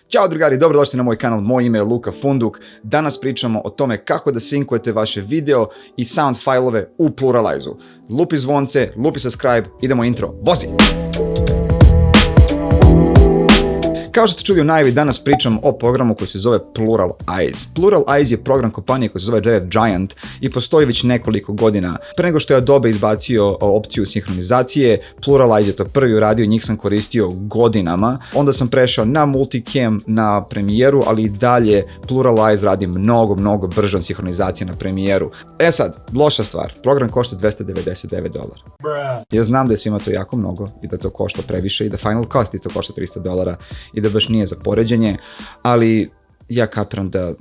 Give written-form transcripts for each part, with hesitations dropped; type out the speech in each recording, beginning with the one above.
Ćao drugari, dobrodošli na moj kanal, moje ime je Luka Funduk. Danas pričamo o tome kako da sinkujete vaše video i sound failove u Pluralize-u. Lupi zvonce, lupi subscribe, idemo intro, vozi! Kao što ste čuli u najavi, danas pričam o programu koji se zove Pluralize. Pluralize je program kompanije koji se zove Red Giant i postoji već nekoliko godina. Pre nego što je Adobe izbacio opciju sinhronizacije, Pluralize je to prvi uradio, njih sam koristio godinama. Onda sam prešao na Multicam na Premieru, ali i dalje Pluralize radi mnogo brže od sinhronizacije na Premieru. E sad, loša stvar, program košta $299. Ja znam da je svima to jako mnogo i da to košta previše i da Final Cut isto košta $300 i da baš nije za poređenje, ali ja kapiram da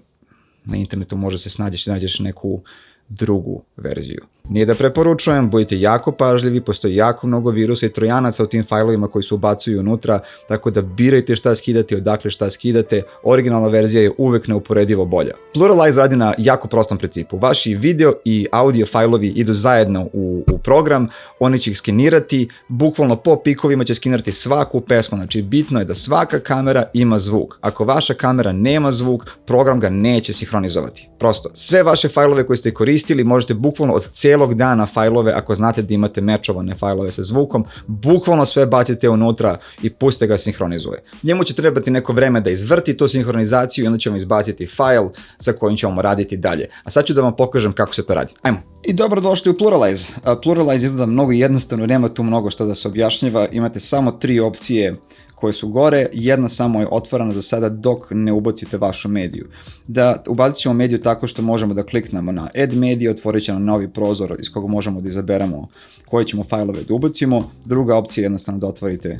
na internetu može se snađeš i nađeš neku drugu verziju. Nije da preporučujem, budite jako pažljivi, postoji jako mnogo virusa i trojanaca u tim failovima koji se ubacuju unutra, tako da birajte šta skidate, odakle šta skidate, originalna verzija je uvek neuporedivo bolja. Pluralize radi na jako prostom principu. Vaši video i audio failovi idu zajedno u program, oni će ih skenirati, bukvalno po pikovima će skenirati svaku pesmu, znači bitno je da svaka kamera ima zvuk. Ako vaša kamera nema zvuk, program ga neće sinhronizovati. Prosto, sve vaše failove koje ste koristili možete bukvalno od cijelog dana failove, ako znate da imate mečovane failove sa zvukom, bukvalno sve bacite unutra i pustite ga sinhronizuje. Njemu će trebati neko vreme da izvrti tu sinhronizaciju i onda ćemo izbaciti fail sa kojim ćemo raditi dalje. A sad ću da vam pokažem kako se to radi. Ajmo! I dobrodošli u Pluralize. Pluralize izgleda mnogo jednostavno, nema tu mnogo što da se objašnjava, imate samo 3 opcije koje su gore, jedna samo je otvorena za sada dok ne ubacite vašu mediju. Da ubacit ćemo mediju tako što možemo da kliknemo na Add Media, otvorit će nam novi prozor iz koga možemo da izaberemo koje ćemo failove da ubacimo. Druga opcija je jednostavno da otvorite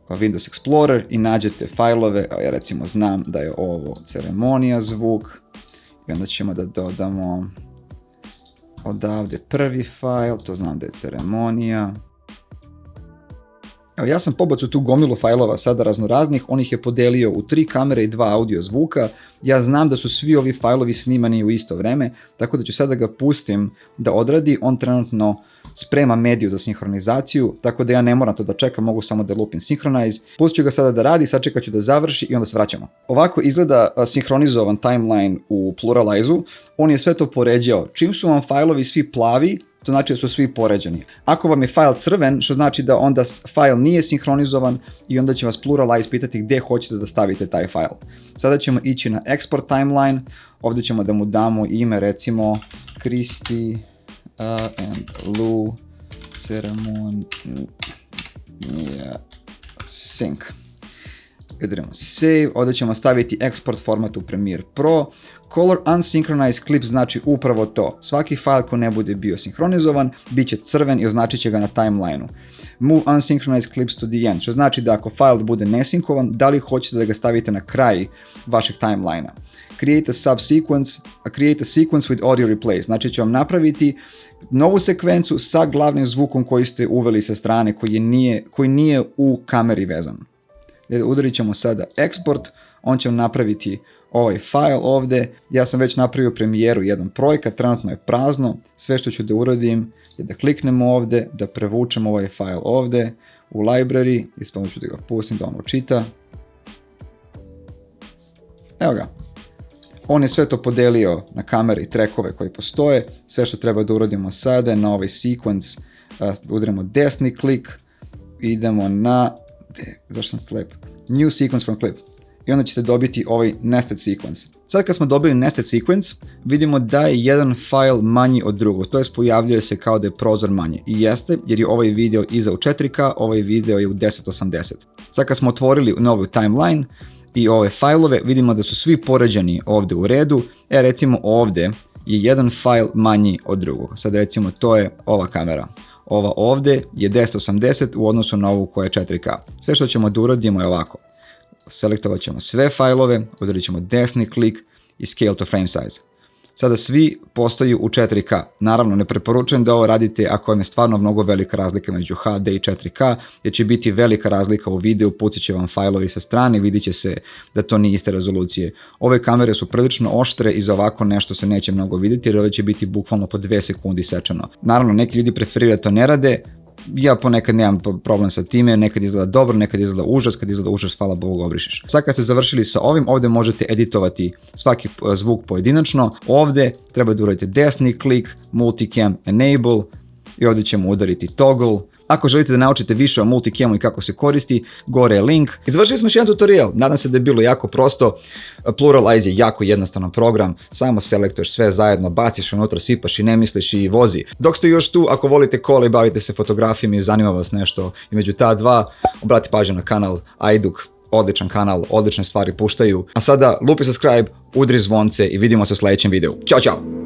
Windows Explorer i nađete failove, ja recimo znam da je ovo ceremonija zvuk i onda ćemo da dodamo odavde prvi fail, to znam da je ceremonija. Evo, ja sam pobacio tu gomilu failova sada raznoraznih, on ih je podelio u 3 kamere i 2 audio zvuka. Ja znam da su svi ovi failovi snimani u isto vreme, tako da ću sada ga pustim da odradi, on trenutno sprema mediju za sinhronizaciju, tako da ja ne moram to da čekam, mogu samo da lupim Synchronize. Pustit ću ga sada da radi, sačekat ću da završi i onda se vraćamo. Ovako izgleda sinhronizovan timeline u Pluralize-u, on je sve to poređao. Čim su vam failovi svi plavi, to znači da su svi poređani. Ako vam je file crven, što znači da onda file nije sinhronizovan i onda će vas Pluralize pitati gdje hoćete da stavite taj file. Sada ćemo ići na Export Timeline, ovdje ćemo da mu damo ime recimo Kristi and Lou Ceremonija Sync. Idemo Save, ovdje ćemo staviti Export format u Premiere Pro. Color Unsynchronized Clip znači upravo to. Svaki file ko ne bude bio sinhronizovan, bit će crven i označit će ga na timelineu. Move Unsynchronized Clips to the end, što znači da ako file bude nesinkovan, da li hoćete da ga stavite na kraj vašeg timelinea. Create a subsequence, create a sequence with audio replace, znači će vam napraviti novu sekvencu sa glavnim zvukom koji ste uveli sa strane, koji nije u kameri vezan. Udarit ćemo sada Export, on će vam napraviti ovaj file ovdje. Ja sam već napravio Premieru jedan projekat, trenutno je prazno. Sve što ću da uradim je da kliknemo ovdje, da prevučemo ovaj file ovdje u library, ispravno ću da ga pustim da on učita. Evo ga. On je sve to podelio na kamere i trackove koji postoje. Sve što treba da uradimo sada je na ovaj sequence, udarimo desni klik, idemo na zašto sam klip? New sequence from clip. I onda ćete dobiti ovaj nested sequence. Sad kad smo dobili nested sequence, vidimo da je jedan file manji od drugog, to jest pojavljuje se kao da je prozor manji. I jeste, jer je ovaj video iza u 4K, ovaj video je u 1080. Sad kad smo otvorili novu timeline i ove failove, vidimo da su svi poređani ovdje u redu. Recimo ovdje je jedan file manji od drugog. Sad recimo to je ova kamera. Ova ovdje je 1080 u odnosu na ovu koja je 4K. Sve što ćemo da uradimo je ovako. Selektovat ćemo sve failove, udarit ćemo desni klik i Scale to Frame Size. Sada svi postaju u 4K. Naravno, ne preporučujem da ovo radite ako vam je stvarno mnogo velika razlika među HD i 4K, jer će biti velika razlika u videu, pucat će vam failovi sa strane, vidit će se da to nije iste rezolucije. Ove kamere su prilično oštre i za ovako nešto se neće mnogo vidjeti, jer ove će biti bukvalno po 2 sekundi sečeno. Naravno, neki ljudi preferiraju da to ne rade, Ja ponekad nemam problem sa time, nekad izgleda dobro, nekad izgleda užas, kad izgleda užas, hvala Bogu, obrišeš. Sad kad ste završili sa ovim, ovdje možete editovati svaki zvuk pojedinačno. Ovdje treba da uradite desni klik, multicam enable i ovdje ćemo udariti toggle. Ako želite da naučite više o multicamu i kako se koristi, gore je link. I završili smo još jedan tutorial, nadam se da je bilo jako prosto. Pluralize je jako jednostavan program, samo selektuješ sve zajedno, baciš unutra, sipaš i ne misliš i vozi. Dok ste još tu, ako volite kola i bavite se fotografijom i zanima vas nešto između ta dva, obrati pažnju na kanal Ajduk, odličan kanal, odlične stvari puštaju. A sada lupi subscribe, udri zvonce i vidimo se u sljedećem videu. Ćao, čao!